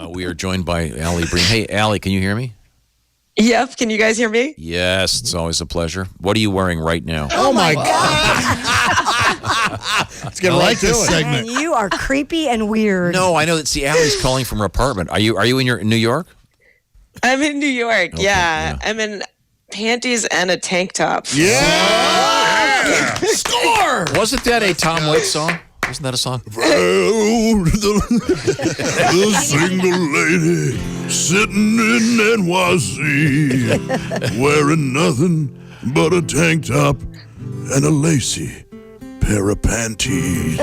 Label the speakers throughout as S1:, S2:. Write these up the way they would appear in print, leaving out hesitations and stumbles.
S1: We are joined by Alli Breen. Hey, Alli, can you hear me?
S2: Yep. Can you guys hear me?
S1: Yes, it's always a pleasure. What are you wearing right now?
S3: Oh my God! Let's get right to this segment.
S4: Man, you are creepy and weird.
S1: No, I know that. See, Allie's calling from her apartment. Are you in New York?
S2: I'm in New York.
S1: Okay,
S2: yeah.
S1: yeah.
S2: I'm in panties and a tank top.
S3: Yeah! Score!
S1: Wasn't that a Tom Waits song? Wasn't that a song?
S3: The single lady sitting in NYC, wearing nothing but a tank top and a lacy pair of panties.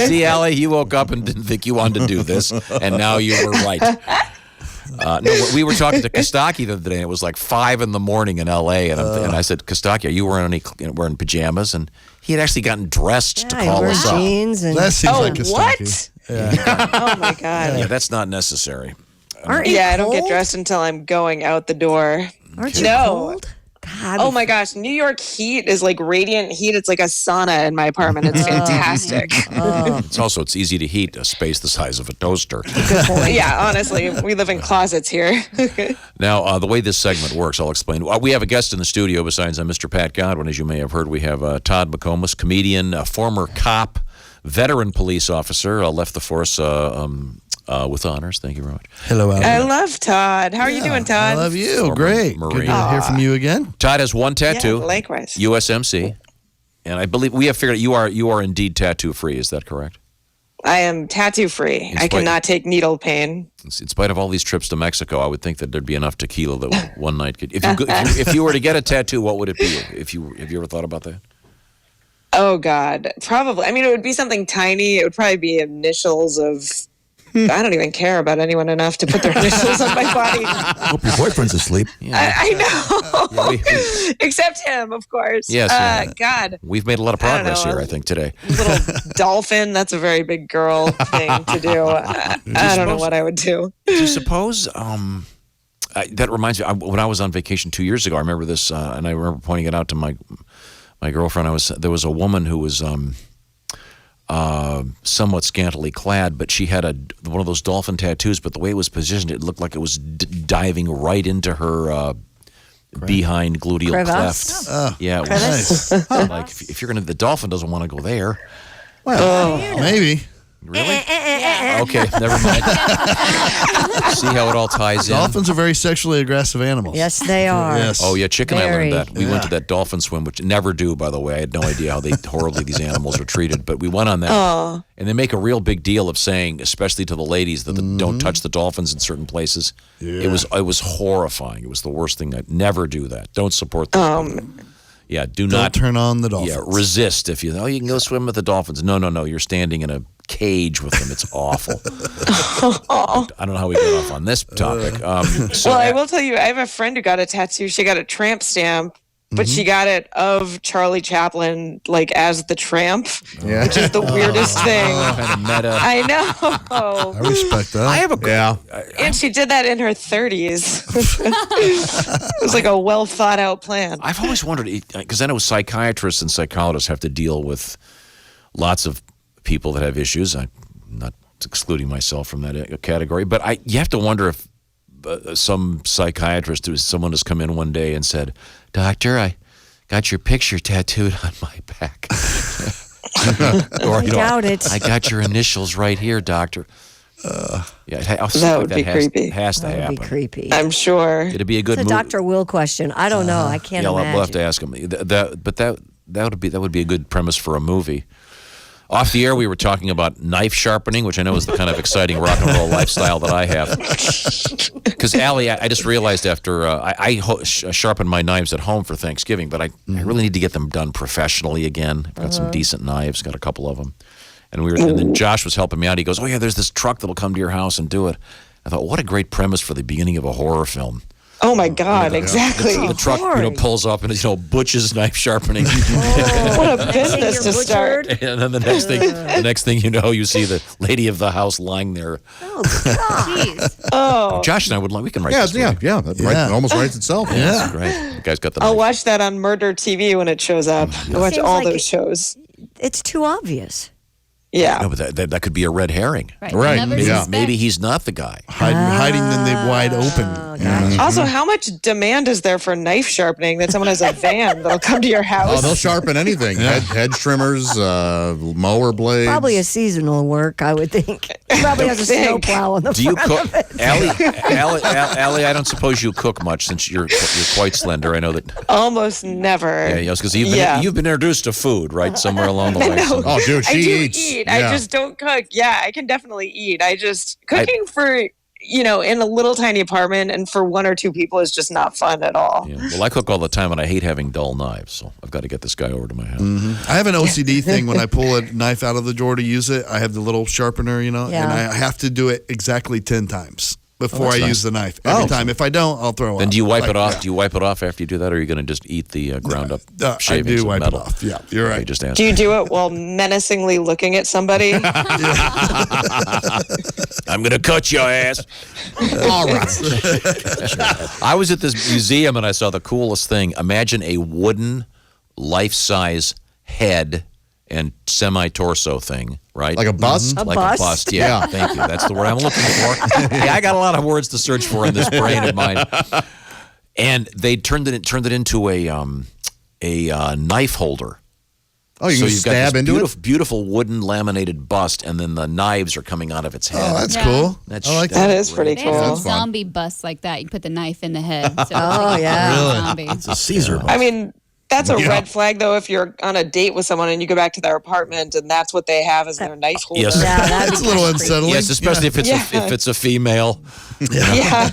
S1: See, Alli, you woke up and didn't think you wanted to do this, and now you were right. No, we were talking to Kostaki the other day. It was like 5 in the morning in L.A., and I said, Kostaki, are you wearing pajamas? And he had actually gotten dressed to call us up.
S4: Jeans and
S3: That seems like a
S2: what? Oh, my God.
S1: Yeah, that's not necessary.
S4: Aren't you
S2: I don't get
S4: cold?
S2: dressed until I'm going out the door.
S4: Aren't you
S2: No.
S4: cold? God.
S2: Oh, my gosh. New York heat is like radiant heat. It's like a sauna in my apartment. It's fantastic.
S1: It's easy to heat a space the size of a toaster.
S2: Yeah, honestly. We live in closets here.
S1: Now, the way this segment works, I'll explain. We have a guest in the studio besides Mr. Pat Godwin. As you may have heard, we have Todd McComas, comedian, former cop, veteran police officer, left the force with honors. Thank you very much.
S3: Hello, Alli.
S2: I love Todd. How are you doing, Todd?
S3: I love you.
S1: Former
S3: Great.
S1: Marine.
S3: Good to hear from you again.
S1: Todd has one
S2: Yeah,
S1: tattoo,
S2: likewise.
S1: USMC, and I believe we have figured out you are indeed tattoo free. Is that correct?
S2: I am tattoo free. I cannot take needle pain.
S1: In spite of all these trips to Mexico, I would think that there'd be enough tequila that one night could. If you were to get a tattoo, what would it be? Have you ever thought about that?
S2: Oh, God. Probably. I mean, it would be something tiny. It would probably be initials of... I don't even care about anyone enough to put their initials on my body.
S3: Hope your boyfriend's asleep.
S1: Yeah.
S2: I know.
S1: Yeah,
S2: Except him, of course.
S1: Yes.
S2: God.
S1: We've made a lot of progress here, I think, today.
S2: Little dolphin. That's a very big girl thing to do. I don't know what I would do.
S1: Do you suppose? That reminds me. When I was on vacation 2 years ago, I remember this, and I remember pointing it out to my girlfriend. There was a woman who was somewhat scantily clad, but she had one of those dolphin tattoos. But the way it was positioned, it looked like it was diving right into her behind gluteal cleft. Yeah, it was nice. Like if you're the dolphin doesn't want to go there.
S3: Well, maybe.
S1: Really? Okay, never mind. See how it all ties in.
S3: Dolphins are very sexually aggressive animals.
S4: Yes, they are.
S3: Yes.
S1: Oh, yeah, Chick and I
S4: Very.
S1: learned that. We went to that dolphin swim, which never do, by the way. I had no idea how horribly these animals are treated. But we went on that.
S2: Oh.
S1: And they make a real big deal of saying, especially to the ladies, that don't touch the dolphins in certain places.
S3: Yeah.
S1: It was horrifying. It was the worst thing. I'd never do that. Don't support them. Yeah, do not
S3: turn on the dolphins.
S1: Yeah, resist. If you can go swim with the dolphins. No. You're standing in a cage with them. It's awful. I don't know how we got off on this topic.
S2: Well, I will tell you, I have a friend who got a tattoo. She got a tramp stamp, but she got it of Charlie Chaplin, like as the tramp, which is the weirdest thing.
S1: Kind of meta.
S2: I know.
S3: I respect that.
S1: I have a
S2: And she did that in her 30s. It was like a well thought out plan.
S1: I've always wondered, because I know psychiatrists and psychologists have to deal with lots of people that have issues. I'm not excluding myself from that category, but you have to wonder if some psychiatrist, someone has come in one day and said, "Doctor, I got your picture tattooed on my back." Or,
S4: I doubt it.
S1: "I got your initials right here, doctor."
S2: That would be creepy.
S1: Has to
S4: That
S1: happen.
S4: would be creepy.
S2: I'm sure.
S1: It'd be a good
S4: It's a
S1: movie.
S4: Dr. Will question. I don't know. I can't imagine.
S1: We'll have to ask him. That would be a good premise for a movie. Off the air, we were talking about knife sharpening, which I know is the kind of exciting rock and roll lifestyle that I have. Because, Alli, I just realized after I sharpen my knives at home for Thanksgiving, but I really need to get them done professionally again. I've got some decent knives, got a couple of them. And then Josh was helping me out. He goes, "Oh, yeah, there's this truck that'll come to your house and do it." I thought, what a great premise for the beginning of a horror film.
S2: Oh my God, exactly.
S1: The truck, pulls up and it's, Butch's knife sharpening.
S2: What a business to start.
S1: And then the next thing you know, you see the lady of the house lying there.
S4: Oh, jeez.
S2: Oh.
S1: Josh and I we can write this movie.
S3: It almost writes itself.
S1: That's great. The guy's got the
S2: I'll
S1: knife.
S2: watch that on Murder TV when it shows up. I watch
S4: Seems
S2: all
S4: like
S2: those shows.
S4: It's too obvious.
S2: Yeah.
S1: No, but that could be a red herring.
S5: Right.
S3: Right,
S5: Never
S3: yeah.
S5: suspect.
S1: Maybe he's not the guy.
S3: Hiding in the wide open.
S2: Also, how much demand is there for knife sharpening that someone has a van that'll come to your house?
S6: Oh, they'll sharpen anything. Hedge trimmers, mower blades.
S4: Probably a seasonal work, I would think. He probably has a snowplow on the
S1: Do you
S4: front
S1: cook,
S4: of it.
S1: Allie? I don't suppose you cook much since you're quite slender. I know that.
S2: Almost never.
S1: Yeah, because you've been introduced to food, right, somewhere along the way.
S2: No.
S6: Oh, dude,
S2: I
S6: she
S2: do
S6: eats.
S2: eat.
S6: Yeah.
S2: I just don't cook. Yeah, I can definitely eat. Cooking for, in a little tiny apartment and for one or two people is just not fun at all.
S1: Yeah. Well, I cook all the time, and I hate having dull knives, so I've got to get this guy over to my house.
S3: I have an OCD thing when I pull a knife out of the drawer to use it. I have the little sharpener, and I have to do it exactly 10 times before I
S1: that's nice.
S3: use the knife. Every time. If I don't, I'll throw it.
S1: Then do you wipe it off? Do you wipe it off after you do that, or are you going to just eat the ground up
S3: I
S1: shavings
S3: do wipe
S1: of metal?
S3: it off. Yeah, you're
S1: Okay,
S3: right.
S1: just ask.
S2: Do you do it while menacingly looking at somebody?
S1: I'm going to cut your ass.
S6: All right.
S1: I was at this museum and I saw the coolest thing. Imagine a wooden, life-size head and semi-torso thing, right?
S6: Like a bust?
S4: A
S1: Like
S4: bust?
S1: a bust, yeah. Thank you. That's the word I'm looking for. Yeah, I got a lot of words to search for in this brain of mine. And they turned it into a knife holder.
S6: Oh, you
S1: So
S6: can
S1: you've got
S6: stab
S1: this
S6: into it?
S1: beautiful wooden laminated bust, and then the knives are coming out of its head.
S3: Oh, that's
S5: Yeah.
S3: cool.
S1: That's,
S3: I like
S2: That
S3: that.
S2: is pretty
S5: They have
S2: cool.
S5: some zombie busts like that. You put the knife in the head. So
S4: Oh, yeah.
S5: Zombie.
S7: It's a Caesar.
S2: I mean, that's a red flag, though, if you're on a date with someone and you go back to their apartment and that's what they have as their knife holder.
S1: Yes.
S4: Yeah, that'd
S3: It's
S4: be
S3: a little
S4: kinda creepy.
S3: unsettling.
S1: Yes, especially if it's a female.
S2: Yeah.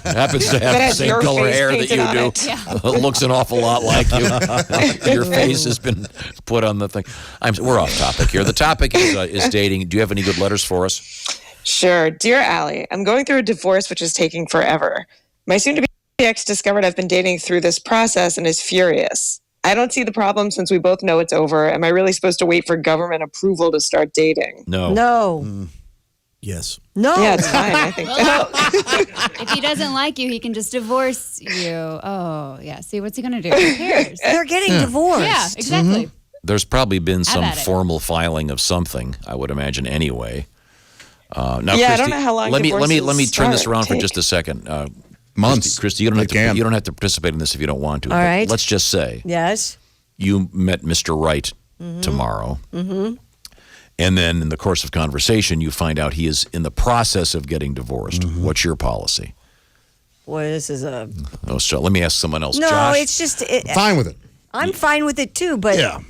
S1: Happens to have
S2: That
S1: the
S2: has
S1: same
S2: your
S1: color
S2: face
S1: hair that
S2: painted on
S1: you
S2: it.
S1: do. Looks an awful lot like you. Your face has been put on the thing. We're off topic here. The topic is dating. Do you have any good letters for us?
S2: Sure. Dear Allie, I'm going through a divorce which is taking forever. My soon-to-be ex discovered I've been dating through this process and is furious. I don't see the problem since we both know it's over. Am I really supposed to wait for government approval to start dating?
S1: No.
S4: No.
S7: Yes.
S4: No.
S2: Yeah, it's fine. I think.
S5: If he doesn't like you, he can just divorce you. Oh, yeah. See, what's he going to do? Who cares?
S4: They're getting divorced.
S5: Yeah, exactly.
S1: There's probably been some
S5: at it.
S1: formal filing of something, I would imagine, anyway. Now,
S2: Yeah, I
S1: Christy,
S2: don't know how long
S1: let me
S2: divorces
S1: turn this
S2: start,
S1: around for
S2: take.
S1: just a second.
S6: Months.
S1: Christy, you don't
S6: They can.
S1: have to participate in this if you don't want to.
S4: All
S1: but
S4: right.
S1: Let's just say
S4: Yes.
S1: you met Mr. Right tomorrow. And then in the course of conversation, you find out he is in the process of getting divorced. What's your policy?
S4: Boy, this is a.
S1: Oh, so let me ask someone else.
S4: No,
S1: Josh?
S4: it's just.
S6: Fine with it.
S4: I'm fine with it too, but.
S3: Yeah.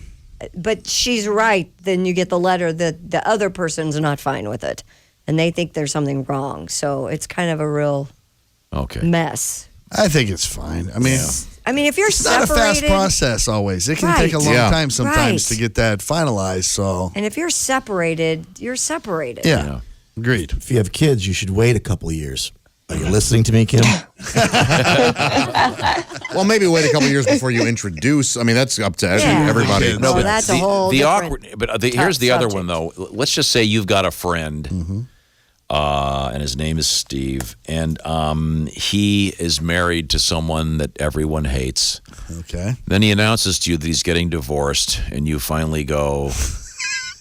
S4: But she's right. Then you get the letter that the other person's not fine with it, and they think there's something wrong. So it's kind of a real
S1: Okay.
S4: mess.
S3: I think it's fine. I mean,
S4: I mean, if you're
S3: it's not a
S4: separated,
S3: fast process always. It can take a
S4: Right.
S3: long
S6: Yeah.
S3: time sometimes
S4: Right.
S3: to get that finalized. So,
S4: and if you're separated, you're separated.
S3: yeah. Agreed.
S7: If you have kids, you should wait a couple of years. Are you listening to me, Kim?
S6: Well, maybe wait a couple years before you introduce. I mean, that's up to
S4: Yeah.
S6: everybody.
S3: No,
S4: Well, that's a whole
S1: the
S4: different
S1: awkward. But here's the other one
S4: subject.
S1: though. Let's just say you've got a friend, and his name is Steve, and he is married to someone that everyone hates.
S3: Okay.
S1: Then he announces to you that he's getting divorced, and you finally go,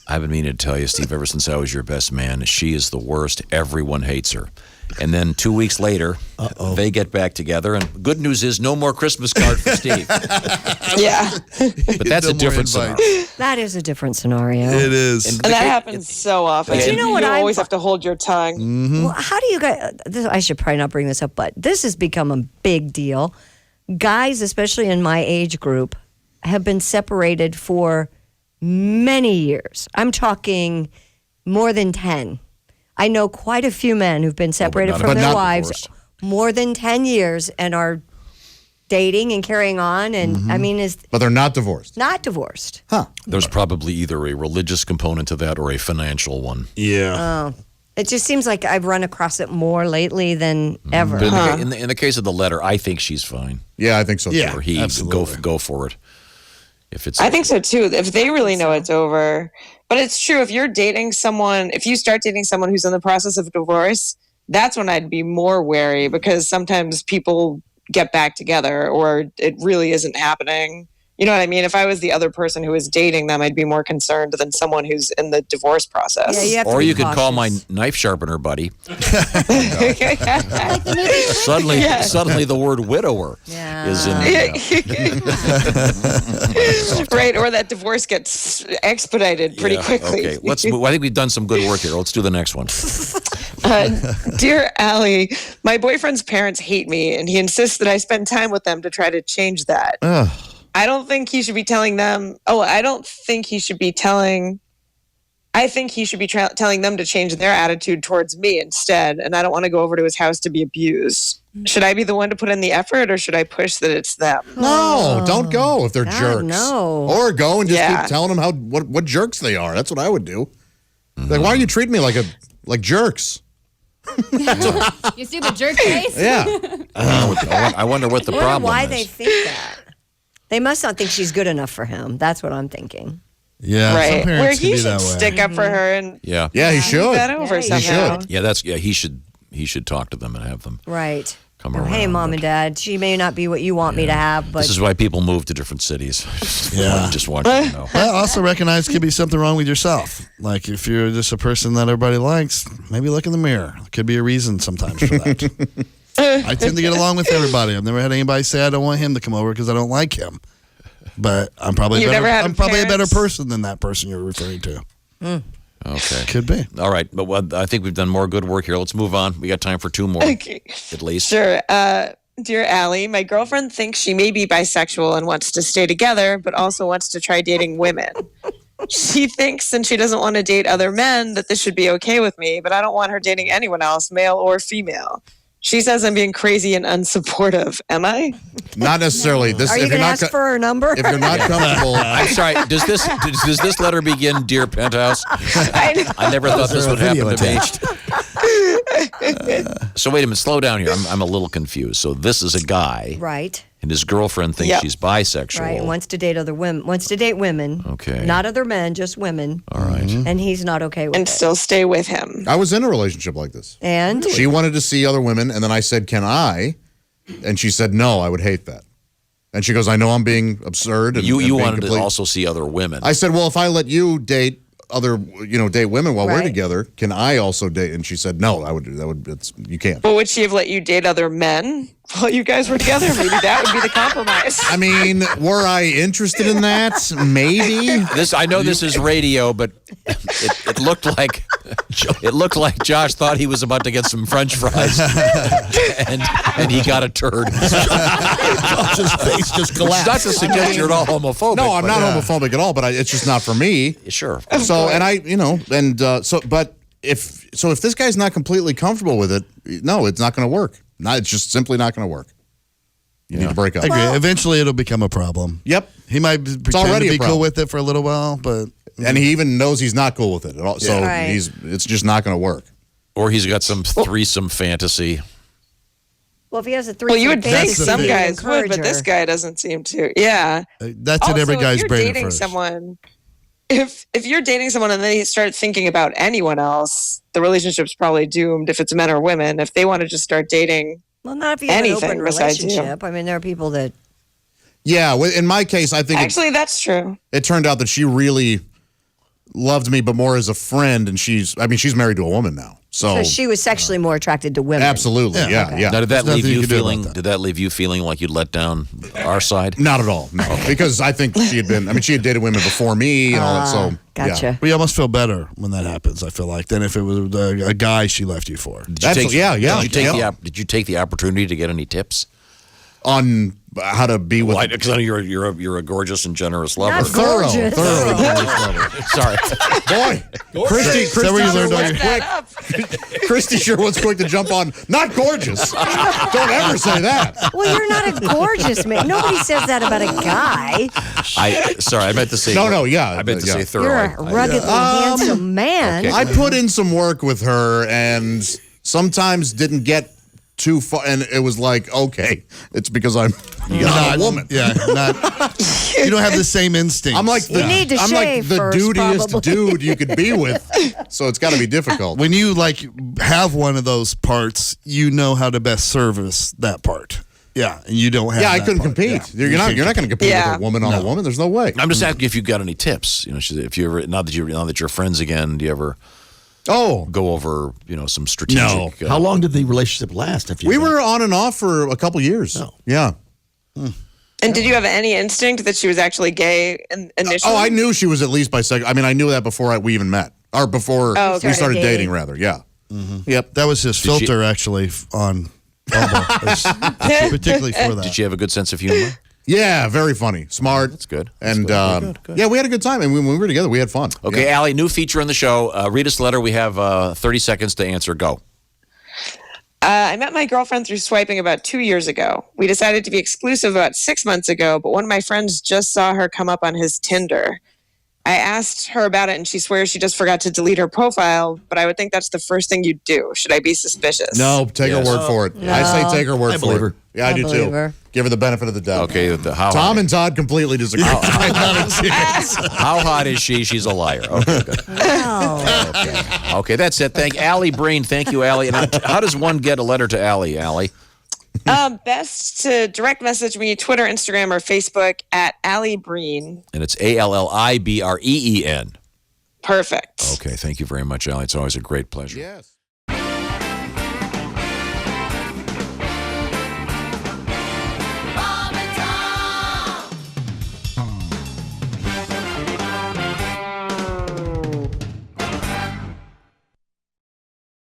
S1: I've been meaning to tell you, Steve, ever since I was your best man, she is the worst. Everyone hates her. And then 2 weeks later, they get back together, and good news is no more Christmas card for Steve.
S2: Yeah.
S1: But that's
S3: No
S1: a
S3: more
S1: different
S3: invites.
S1: scenario.
S4: That is a different scenario.
S3: It is.
S2: And that happens so often.
S4: But you know what
S2: You
S4: I'm-
S2: always have to hold your tongue.
S4: Well, how do you guys? I should probably not bring this up, but this has become a big deal. Guys, especially in my age group, have been separated for many years. I'm talking more than 10. I know quite a few men who've been separated
S1: not-
S4: from
S1: but
S4: their
S1: not
S4: wives
S1: divorced.
S4: more than 10 years and are dating and carrying on. And I mean, is
S6: But they're not divorced.
S4: not divorced.
S1: There's probably either a religious component to that or a financial one.
S3: Yeah.
S4: It just seems like I've run across it more lately than ever.
S1: But in the case of the letter, I think she's fine.
S6: Yeah, I think so.
S3: Yeah.
S6: Too.
S1: Or he
S3: absolutely.
S1: go for it. If it's
S2: I think so too. If they really know it's over. But it's true. If you're dating someone, if you start dating someone who's in the process of divorce, that's when I'd be more wary because sometimes people get back together or it really isn't happening You know what I mean? If I was the other person who was dating them, I'd be more concerned than someone who's in the divorce process.
S4: Yeah, you have to
S1: Or
S4: be
S1: you could call my
S4: cautious.
S1: knife sharpener buddy.
S5: Like the movie
S1: Suddenly the word widower
S4: Yeah.
S1: is in
S2: Right, or that divorce gets expedited pretty quickly.
S1: Okay, let's move. I think we've done some good work here. Let's do the next one.
S2: Dear Alli, my boyfriend's parents hate me, and he insists that I spend time with them to try to change that. I don't think he should be telling them. Oh, I don't think he should be telling. I think he should be telling them to change their attitude towards me instead, and I don't want to go over to his house to be abused. Should I be the one to put in the effort, or should I push that it's them?
S6: No, don't go if they're
S4: God,
S6: jerks.
S4: no.
S6: Or go and just
S2: Yeah.
S6: keep telling them what jerks they are. That's what I would do. Like, why are you treating me like jerks?
S5: You see the jerk face?
S6: Yeah.
S1: I wonder what the
S4: I wonder
S1: problem
S4: why
S1: is.
S4: they think that. They must not think she's good enough for him. That's what I'm thinking.
S3: Yeah, some
S2: Right,
S3: parents
S2: where
S3: can
S2: he
S3: be
S2: should
S3: that way.
S2: stick up for her and
S1: Yeah,
S6: Yeah, he should.
S2: that over
S4: Yeah, he
S2: somehow.
S6: should.
S1: He should talk to them and have them
S4: Right.
S1: come
S4: Oh,
S1: around.
S4: hey, mom and dad, she may not be what you want me to have, but
S1: This is why people move to different cities.
S3: Yeah.
S1: Just want you to know.
S3: I also recognize could be something wrong with yourself. Like if you're just a person that everybody likes, maybe look in the mirror. Could be a reason sometimes for that. I tend to get along with everybody. I've never had anybody say I don't want him to come over because I don't like him. But I'm probably
S2: You've never had
S3: I'm probably a better
S2: parents?
S3: person than that person you're referring to.
S1: Okay.
S3: Could be.
S1: All right, but I think we've done more good work here. Let's move on. We got time for two more,
S2: Okay.
S1: at least.
S2: Sure. Dear Alli, my girlfriend thinks she may be bisexual and wants to stay together, but also wants to try dating women. She thinks since she doesn't want to date other men that this should be okay with me, but I don't want her dating anyone else, male or female. She says I'm being crazy and unsupportive. Am I?
S6: Not necessarily. This,
S4: are you
S6: if
S4: going
S6: you're
S4: to
S6: not
S4: ask for her number?
S6: if you're not comfortable,
S1: I'm sorry. Does this letter begin, Dear Penthouse? I never thought this would happen to me. So wait a minute. Slow down here. I'm a little confused. So this is a guy,
S4: Right.
S1: and his girlfriend thinks
S2: Yep.
S1: she's bisexual.
S4: Right. And wants to date other women. Wants to date women.
S1: Okay.
S4: Not other men, just women.
S1: All right.
S4: And he's not okay with
S2: And
S4: it.
S2: still stay with him.
S6: I was in a relationship like this.
S4: And
S6: She wanted to see other women, and then I said, "Can I?" And she said, "No, I would hate that." And she goes, "I know I'm being absurd." And,
S1: You
S6: and being
S1: wanted to
S6: complete-"
S1: also see other women.
S6: I said, "Well, if I let you date date women while we're
S4: Right.
S6: together, can I also date?" And she said, "No, I would do that. You can't."
S2: But would she have let you date other men while you guys were together? Maybe that would be the compromise.
S6: I mean, were I interested in that? Maybe.
S1: I know this is radio, but it looked like Josh thought he was about to get some French fries, and he got a turd.
S7: Josh's face just collapsed.
S1: Not to suggest you're at all homophobic.
S6: No, I'm
S1: but-
S6: not homophobic at all, but it's just not for me.
S1: Sure.
S6: So, and if this guy's not completely comfortable with it, no, it's not going to work. It's just simply not going to work. You need to break up.
S3: I agree. Eventually, it'll become a problem.
S6: Yep.
S3: He might pretend
S6: already
S3: to
S6: a
S3: be cool
S6: problem.
S3: with it for a little while, but
S6: And he even knows he's not cool with it at all. So
S4: Right.
S6: it's just not going to work.
S1: Or he's got some threesome fantasy.
S4: well, if he has a three,
S2: Well, you would think
S3: That's the
S2: some
S3: thing.
S2: guys would, but this guy doesn't seem to. Yeah.
S3: that's in every
S2: Also,
S3: guy's
S2: if you're
S3: brain at
S2: dating
S3: first.
S2: someone, if you're dating someone and they start thinking about anyone else, the relationship's probably doomed. If it's men or women, if they want to just start dating,
S4: well, not if you have an
S2: anything
S4: open
S2: besides you.
S4: relationship. I mean, there are people that
S6: Yeah. In my case, I think
S2: actually, that's true.
S6: it turned out that she really loved me, but more as a friend. And she's married to a woman now. So
S4: she was sexually more attracted to women.
S6: absolutely.
S3: Yeah,
S6: Yeah.
S1: Now, did that
S3: There's
S1: leave
S3: nothing you
S1: you
S3: can do about
S1: feeling?
S3: that.
S1: Did that leave you feeling like you'd let down our side?
S6: Not at all. No. Because I think she had dated women before me and all that. So
S4: Gotcha.
S6: yeah.
S3: We almost feel better when that happens, I feel like, than if it was a guy she left you for.
S1: Did you take,
S6: Absolutely. Yeah.
S1: Did you take the opportunity to get any tips?
S6: On how to be with
S1: Because I know you're a gorgeous and generous lover.
S4: Not gorgeous.
S1: Sorry.
S6: Boy, Christy
S3: where you learned all your-
S2: That up.
S6: Christy sure was quick to jump on. Not gorgeous. Don't ever say that.
S4: Well, you're not a gorgeous man. Nobody says that about a guy.
S1: I meant to say
S6: No, yeah.
S1: I meant to
S6: Yeah.
S1: say thorough.
S4: You're a ruggedly handsome man.
S1: okay.
S6: I put in some work with her and sometimes didn't get too far. And it was like, okay, it's because I'm not a woman.
S3: Yeah, you don't have the same instinct.
S6: I'm like
S4: You need to
S6: I'm like
S4: shave
S6: the
S4: first,
S6: dudiest
S4: probably.
S6: dude you could be with. So it's got to be difficult.
S3: when you have one of those parts, you know how to best service that part. Yeah, and you don't have.
S6: Yeah, I
S3: that
S6: couldn't
S3: part.
S6: compete.
S3: Yeah.
S6: You're not going to compete
S2: Yeah.
S6: with a woman on a woman. There's no way.
S1: I'm just asking if you got any tips. If you ever now that you're friends again, do you ever go over some strategic?
S6: No.
S7: How long did the relationship last? If you
S6: We were on and off for a couple years.
S7: Oh.
S6: Yeah.
S2: And did you have any instinct that she was actually gay initially?
S6: Oh, I knew she was at least bisexual. I mean, I knew that before we even met, or before
S2: okay.
S6: we started
S4: Dating.
S6: dating. Rather, yeah.
S3: Yep, that was his filter actually on Bumble, particularly for that.
S1: Did she have a good sense of humor?
S6: Yeah, very funny, smart.
S1: That's good.
S6: And
S1: good.
S6: yeah, we had a good time, and when we were together, we had fun.
S1: Okay,
S6: Yeah.
S1: Alli, new feature on the show. Read us a letter. We have 30 seconds to answer. Go.
S2: I met my girlfriend through swiping about 2 years ago. We decided to be exclusive about 6 months ago, but one of my friends just saw her come up on his Tinder. I asked her about it, and she swears she just forgot to delete her profile, but I would think that's the first thing you'd do. Should I be suspicious?
S6: No, take her word for it. I say take her word
S7: I
S6: for
S7: believe
S6: it.
S7: her.
S6: Yeah, I do
S4: believe
S6: too.
S4: her.
S6: Give her the benefit of the doubt.
S1: Okay, how
S6: Tom and Todd completely disagree.
S1: how hot is she? She's a liar. Okay, good. Okay, that's it. Thank Alli Breen. Thank you, Alli. And how does one get a letter to Alli, Alli?
S2: Best to direct message me, Twitter, Instagram, or Facebook at Alli Breen.
S1: And it's ALLIBREEN.
S2: Perfect.
S1: Okay, thank you very much, Alli. It's always a great pleasure.
S6: Yes.